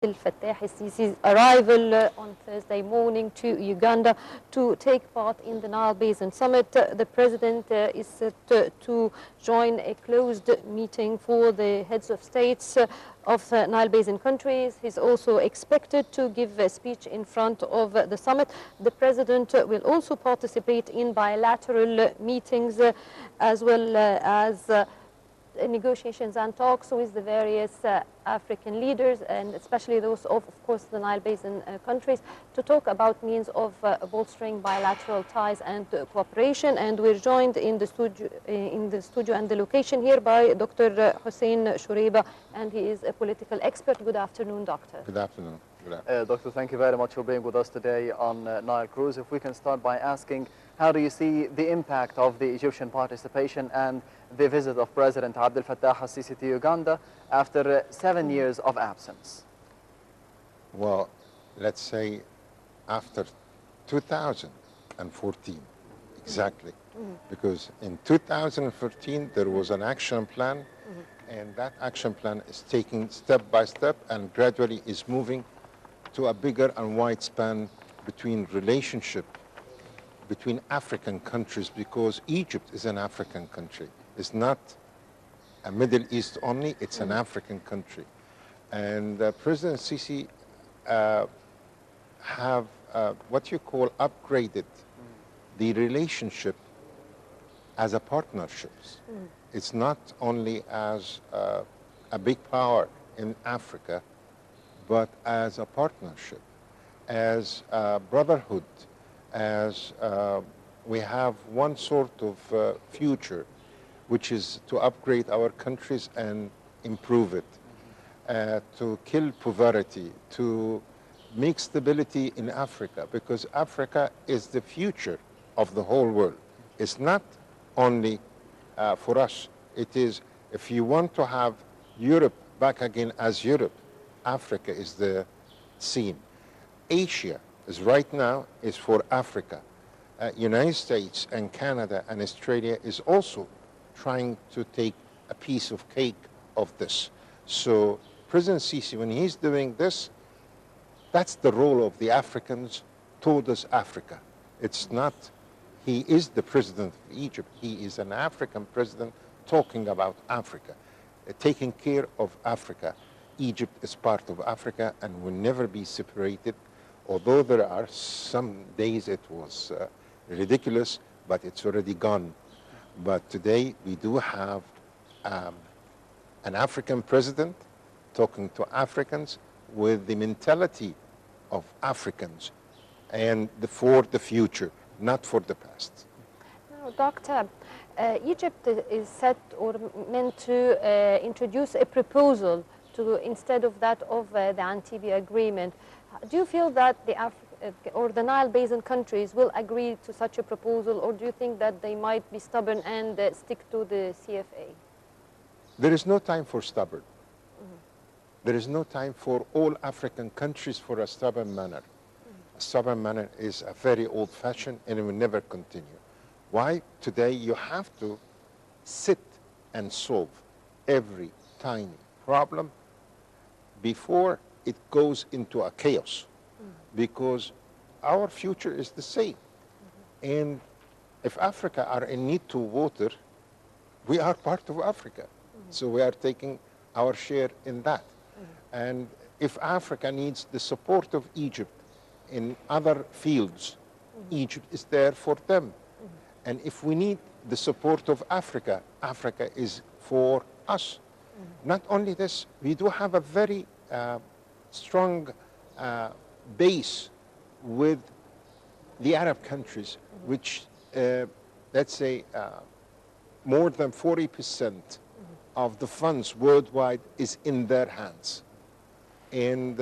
Fattah al-Sisi's arrival on Thursday morning to Uganda to take part in the Nile Basin Summit. The president is set to join a closed meeting for the heads of states of Nile Basin countries. He's also expected to give a speech in front of the summit. The president will also participate in bilateral meetings as well as negotiations and talks with the various African leaders, and especially those of course, the Nile Basin countries, to talk about means of bolstering bilateral ties and cooperation. And we're joined in the studio and the location here by Dr. Hussein Shoureba, and he is a political expert. Good afternoon, doctor. Good afternoon. Doctor, thank you very much for being with us today on Nile Cruise. If we can start by asking, how do you see the impact of the Egyptian participation and the visit of President Abdel Fattah al-Sisi to Uganda after 7 years of absence? Well, let's say after 2014, exactly. Because in 2014, there was an action plan, and that action plan is taking step by step and gradually is moving to a bigger and wide span between relationship between African countries, because Egypt is an African country. It's not a Middle East only, it's an African country. And President Sisi have what you call upgraded the relationship as a partnerships. It's not only as a big power in Africa, but as a partnership, as a brotherhood, as we have one sort of future, which is to upgrade our countries and improve it, to kill poverty, to make stability in Africa, because Africa is the future of the whole world. It's not only for us. It is, if you want to have Europe back again as Europe, Africa is the scene. Asia is right now is for Africa. United States and Canada and Australia is also trying to take a piece of cake of this. So President Sisi, when he's doing this, that's the role of the Africans towards Africa. It's not, he is the president of Egypt. He is an African president talking about Africa, taking care of Africa. Egypt is part of Africa and will never be separated. Although there are some days it was ridiculous, but it's already gone. But today we do have an African president talking to Africans with the mentality of Africans and for the future, not for the past. Now, Doctor, Egypt is set or meant to introduce a proposal to, instead of that of the Antibes agreement. Do you feel that the Nile Basin countries will agree to such a proposal, or do you think that they might be stubborn and stick to the CFA? There is no time for stubborn. There is no time for all African countries for a stubborn manner. A stubborn manner is a very old-fashioned and it will never continue. Why? Today you have to sit and solve every tiny problem before it goes into a chaos, because our future is the same. And if Africa are in need to water, we are part of Africa. So we are taking our share in that. And if Africa needs the support of Egypt in other fields, Egypt is there for them. And if we need the support of Africa, Africa is for us. Not only this, we do have a very strong base with the Arab countries, which, let's say, more than 40% of the funds worldwide is in their hands. And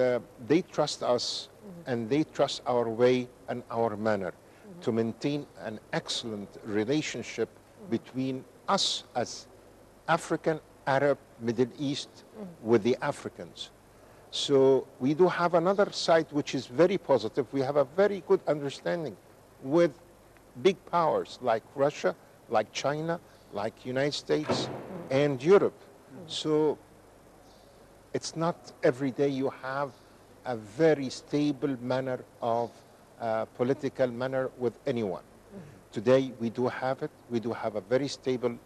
they trust us, and they trust our way and our manner to maintain an excellent relationship between us as African, Arab, Middle East with the Africans. So we do have another side which is very positive. We have a very good understanding with big powers like Russia, like China, like United States and Europe. So it's not every day you have a very stable manner of political manner with anyone. Today, we do have it. We do have a very stable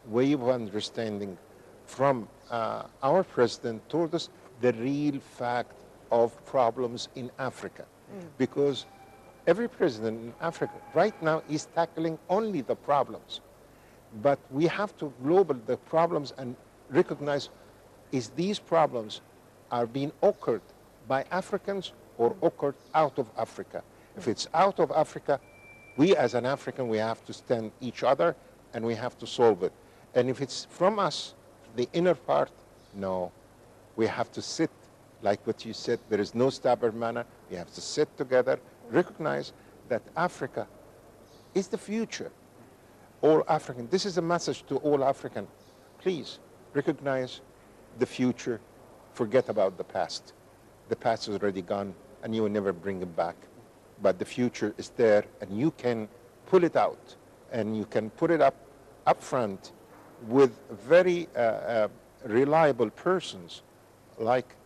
way of understanding from our president told us the real fact of problems in Africa. Because every president in Africa right now is tackling only the problems. But we have to global the problems and recognize is these problems are being occurred by Africans or occurred out of Africa. If it's out of Africa, we as an African, we have to stand each other and we have to solve it. And if it's from us, the inner part, no. We have to sit, like what you said, there is no stubborn manner. We have to sit together, recognize that Africa is the future. All African, this is a message to all African. Please recognize the future, forget about the past. The past is already gone and you will never bring it back. But the future is there and you can pull it out and you can put it up front with very reliable persons like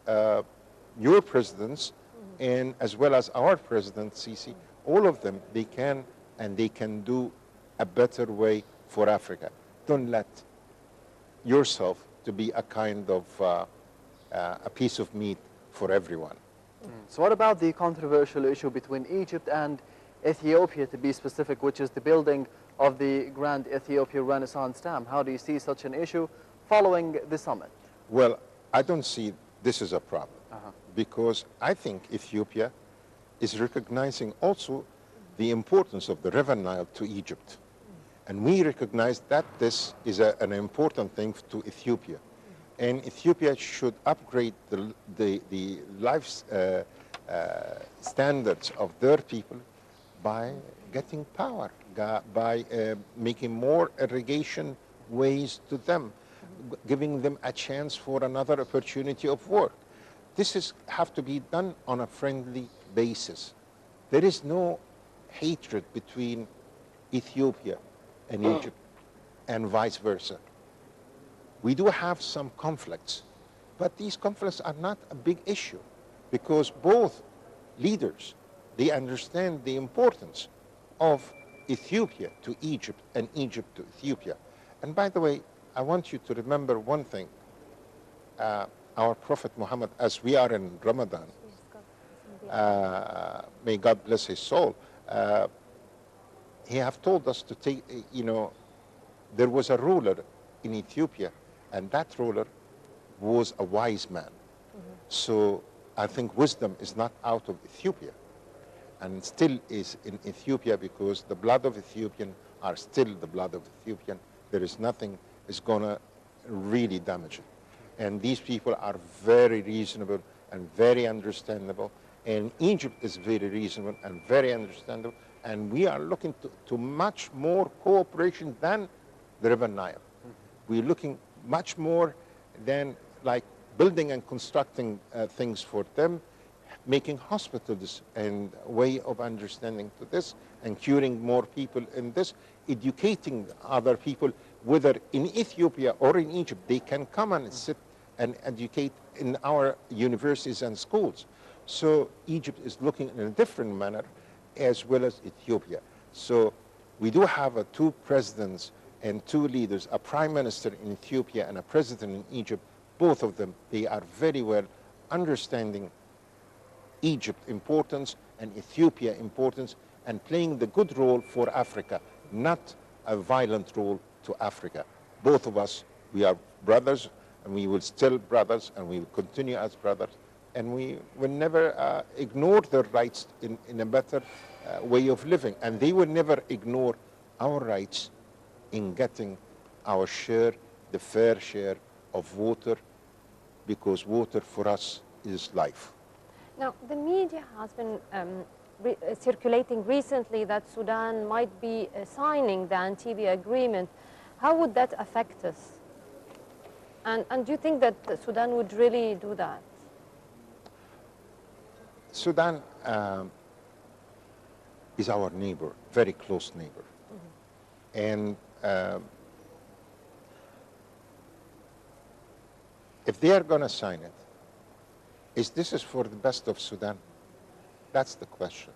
your presidents and as well as our president, Sisi. All of them, they can and they can do a better way for Africa. Don't let yourself to be a kind of a piece of meat for everyone. So what about the controversial issue between Egypt and Ethiopia, to be specific, which is the building of the Grand Ethiopia Renaissance Dam? How do you see such an issue following the summit? Well, I don't see this as a problem because I think Ethiopia is recognizing also the importance of the River Nile to Egypt. And we recognize that this is an important thing to Ethiopia. And Ethiopia should upgrade the life standards of their people by getting power, by making more irrigation ways to them, giving them a chance for another opportunity of work. This have to be done on a friendly basis. There is no hatred between Ethiopia and Egypt and vice versa. We do have some conflicts, but these conflicts are not a big issue because both leaders, they understand the importance of Ethiopia to Egypt and Egypt to Ethiopia. And by the way, I want you to remember one thing. Our Prophet Muhammad, as we are in Ramadan, may God bless his soul, he have told us to take, there was a ruler in Ethiopia, and that ruler was a wise man. So I think wisdom is not out of Ethiopia, and still is in Ethiopia because the blood of Ethiopian are still the blood of Ethiopian. There is nothing is gonna really damage it. And these people are very reasonable and very understandable. And Egypt is very reasonable and very understandable. And we are looking to much more cooperation than the River Nile. We're looking much more than like building and constructing things for them, making hospitals and way of understanding to this, and curing more people in this, educating other people, whether in Ethiopia or in Egypt, they can come and sit and educate in our universities and schools. So Egypt is looking in a different manner as well as Ethiopia. So we do have two presidents and two leaders, a prime minister in Ethiopia and a president in Egypt. Both of them, they are very well understanding Egypt importance and Ethiopia importance and playing the good role for Africa, not a violent role to Africa. Both of us, we are brothers and we will still brothers and we will continue as brothers, and we will never ignore their rights in a better way of living, and they will never ignore our rights in getting our share, the fair share of water, because water for us is life. Now, the media has been circulating recently that Sudan might be signing the Entebbe agreement. How would that affect us? And do you think that Sudan would really do that? Sudan is our neighbor, very close neighbor. And if they are going to sign it, Is this is for the best of Sudan? That's the question.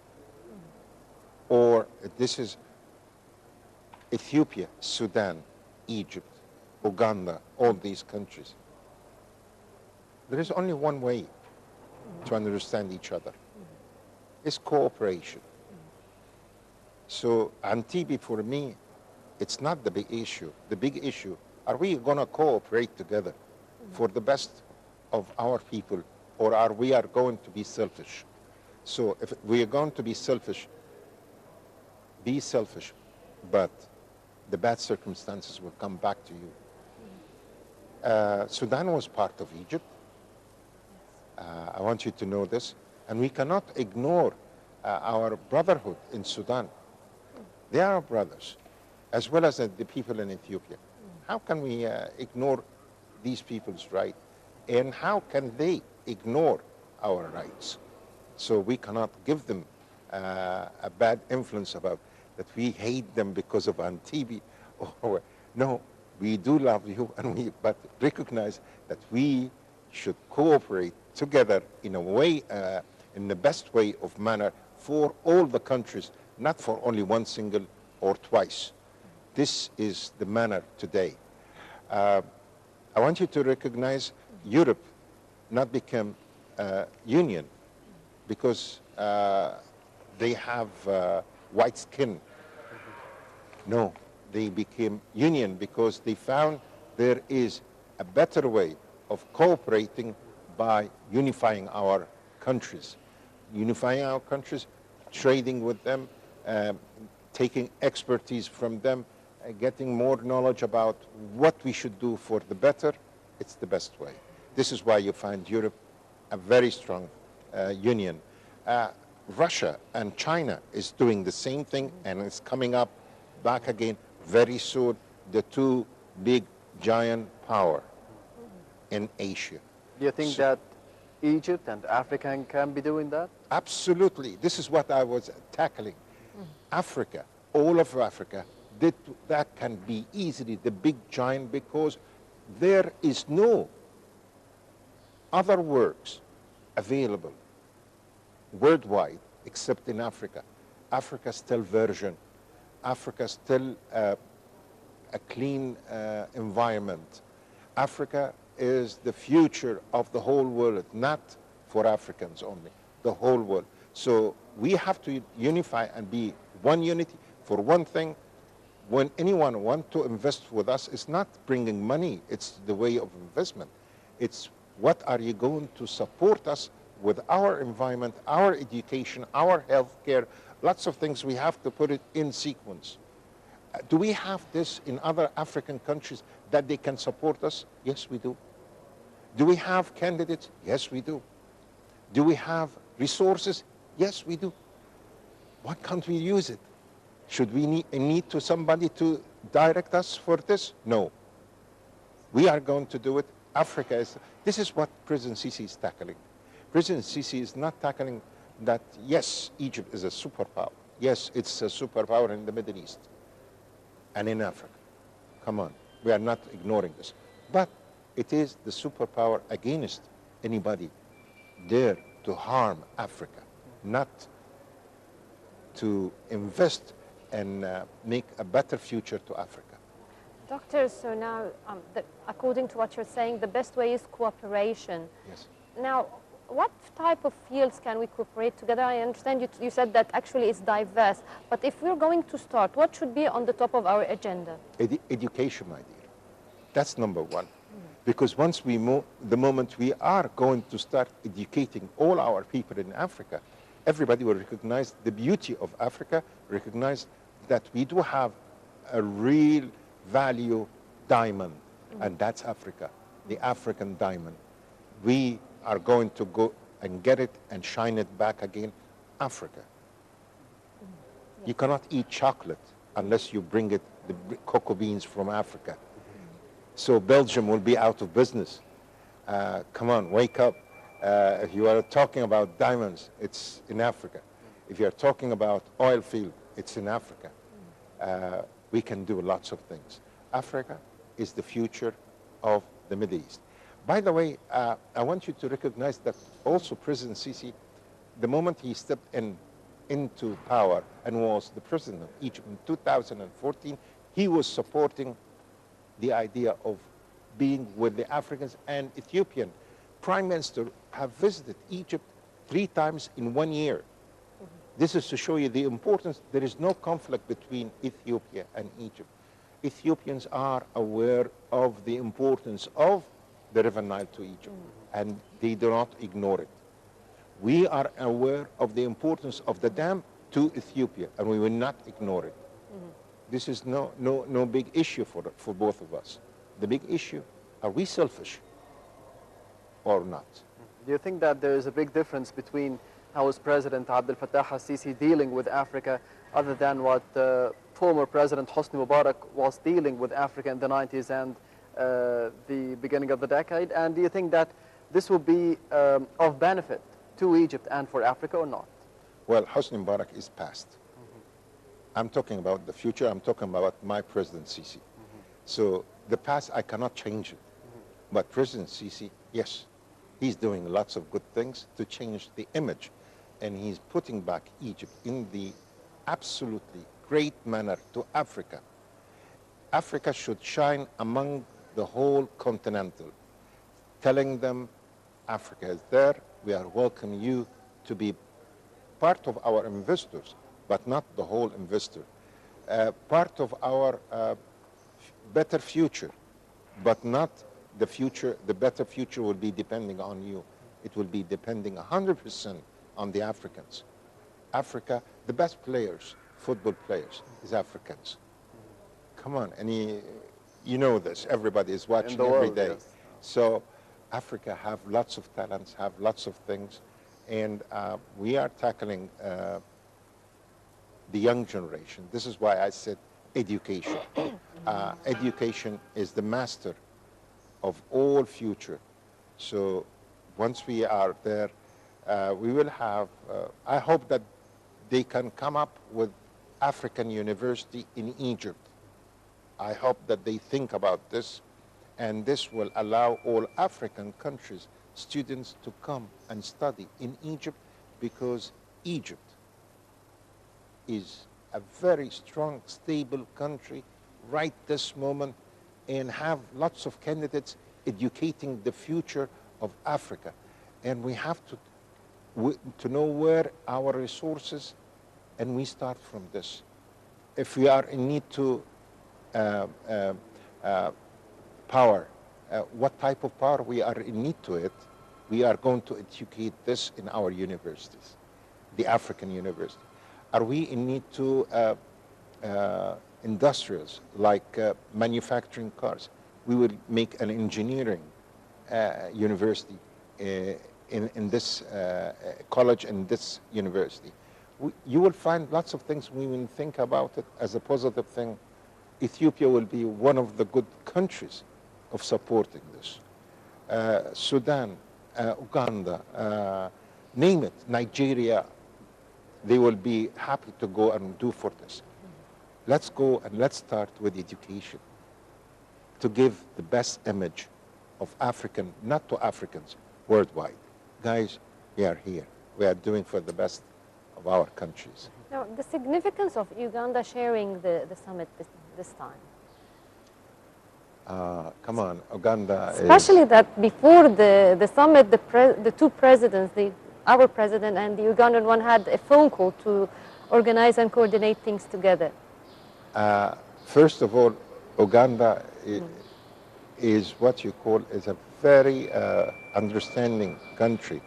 Or this is Ethiopia, Sudan, Egypt, Uganda, all these countries. There is only one way to understand each other. It's cooperation. So Antibi, for me, it's not the big issue. The big issue, are we going to cooperate together for the best of our people, or are we going to be selfish? So if we are going to be selfish, but the bad circumstances will come back to you. Sudan was part of Egypt. I want you to know this. And we cannot ignore our brotherhood in Sudan. They are our brothers, as well as the people in Ethiopia. How can we ignore these people's right? And how can they ignore our rights? So we cannot give them a bad influence about that we hate them because of Antibi. Or, no, we do love you, and but recognize that we should cooperate together in a way, in the best way of manner for all the countries, not for only one single or twice. This is the manner today. I want you to recognize Europe not become union because they have white skin. No, they became union because they found there is a better way of cooperating by unifying our countries. Unifying our countries, trading with them, taking expertise from them, getting more knowledge about what we should do for the better, it's the best way. This is why you find Europe a very strong union. Russia and China is doing the same thing, and it's coming up back again very soon, the two big giant power in Asia. Do you think that Egypt and Africa can be doing that? Absolutely. This is what I was tackling. Africa, all of Africa, that can be easily the big giant because there is no other works available worldwide except in Africa. Africa still virgin. Africa still a clean environment. Africa is the future of the whole world, not for Africans only, the whole world. So we have to unify and be one unity for one thing. When anyone wants to invest with us, it's not bringing money, it's the way of investment. It's what are you going to support us with our environment, our education, our health care, lots of things we have to put it in sequence. Do we have this in other African countries that they can support us? Yes, we do. Do we have candidates? Yes, we do. Do we have resources? Yes, we do. Why can't we use it? Should we need to somebody to direct us for this? No. We are going to do it. Africa is, this is what President Sisi is tackling. President Sisi is not tackling that, yes, Egypt is a superpower. Yes, it's a superpower in the Middle East and in Africa. Come on, we are not ignoring this. But it is the superpower against anybody dare to harm Africa, not to invest and make a better future to Africa. Doctor, so now, according to what you're saying, the best way is cooperation. Yes. Now, what type of fields can we cooperate together? I understand you said that actually it's diverse, but if we're going to start, what should be on the top of our agenda? Education, my dear. That's number one. Because once we move, the moment we are going to start educating all our people in Africa, everybody will recognize the beauty of Africa, recognize that we do have a real value diamond, and that's Africa, the African diamond. We are going to go and get it and shine it back again, Africa. You cannot eat chocolate unless you bring it, the cocoa beans from Africa. So Belgium will be out of business. Come on, wake up. If you are talking about diamonds, it's in Africa. If you are talking about oil field, it's in Africa. We can do lots of things. Africa is the future of the Middle East. By the way, I want you to recognize that also President Sisi, the moment he stepped into power and was the president of Egypt in 2014, he was supporting the idea of being with the Africans, and Ethiopian prime minister have visited Egypt 3 times in 1 year. This is to show you the importance. There is no conflict between Ethiopia and Egypt. Ethiopians are aware of the importance of the River Nile to Egypt, and they do not ignore it. We are aware of the importance of the dam to Ethiopia, and we will not ignore it. This is no big issue for both of us. The big issue, are we selfish or not? Do you think that there is a big difference between how is President Abdel Fattah al-Sisi dealing with Africa other than what former President Hosni Mubarak was dealing with Africa in the 90s and the beginning of the decade? And do you think that this will be of benefit to Egypt and for Africa or not? Well, Hosni Mubarak is past. I'm talking about the future. I'm talking about my President Sisi. So the past, I cannot change it. But President Sisi, yes, he's doing lots of good things to change the image. And he's putting back Egypt in the absolutely great manner to Africa. Africa should shine among the whole continental, telling them Africa is there. We are welcoming you to be part of our investors, but not the whole investor. Part of our better future, but not the future. The better future will be depending on you. It will be depending 100% on the Africans. Africa, the best players, football players, is Africans. Come on, and you know this. Everybody is watching every day. Yes. So Africa have lots of talents, have lots of things, and we are tackling the young generation. This is why I said education. Education is the master of all future. So once we are there, we will have, I hope that they can come up with African University in Egypt. I hope that they think about this, and this will allow all African countries, students to come and study in Egypt, because Egypt is a very strong, stable country right this moment, and have lots of candidates educating the future of Africa. And we have to know where our resources, and we start from this. If we are in need to power, what type of power we are in need to it, we are going to educate this in our universities, the African university. Are we in need to industrials, like manufacturing cars? We will make an engineering university in this college and this university. You will find lots of things we will think about it as a positive thing. Ethiopia will be one of the good countries of supporting this. Sudan, Uganda, name it, Nigeria, they will be happy to go and do for this. Let's go and let's start with education to give the best image of African, not to Africans, worldwide. Guys, we are here. We are doing for the best of our countries. Now, the significance of Uganda sharing the summit this time. Come on, Uganda Especially that before the summit, the two presidents, our president and the Ugandan one, had a phone call to organize and coordinate things together. First of all, Uganda is what you call is a very understanding country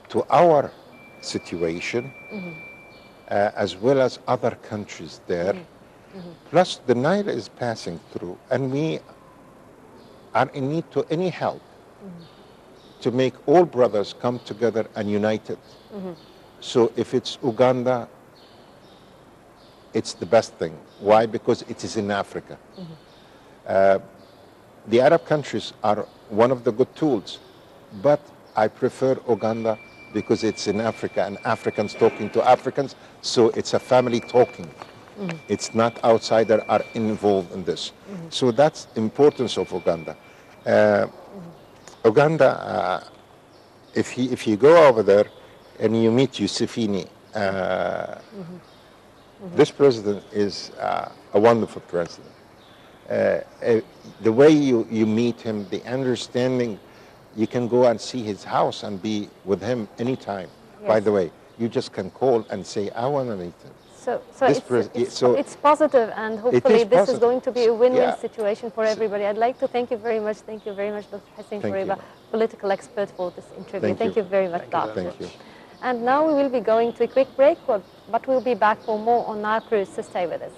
to our situation, as well as other countries there. Plus, the Nile is passing through, and we are in need to any help to make all brothers come together and united. So if it's Uganda, it's the best thing. Why? Because it is in Africa. The Arab countries are one of the good tools, but I prefer Uganda because it's in Africa and Africans talking to Africans, so it's a family talking. It's not outsiders are involved in this. So that's importance of Uganda. Uganda, if you go over there and you meet Yusufini, this president is a wonderful president. The way you meet him, the understanding, you can go and see his house and be with him anytime. Yes. By the way, you just can call and say, I want to meet him. So it's positive, and hopefully this positive. is going to be a win-win Yeah. situation for everybody. I'd like to thank you very much. Thank you very much, Dr. Hussein Thank Shoureba, you. political expert, for this interview. Thank you. Very much, Doctor. Thank you. And now we will be going to a quick break, but we'll be back for more on Nile Cruise, so stay with us.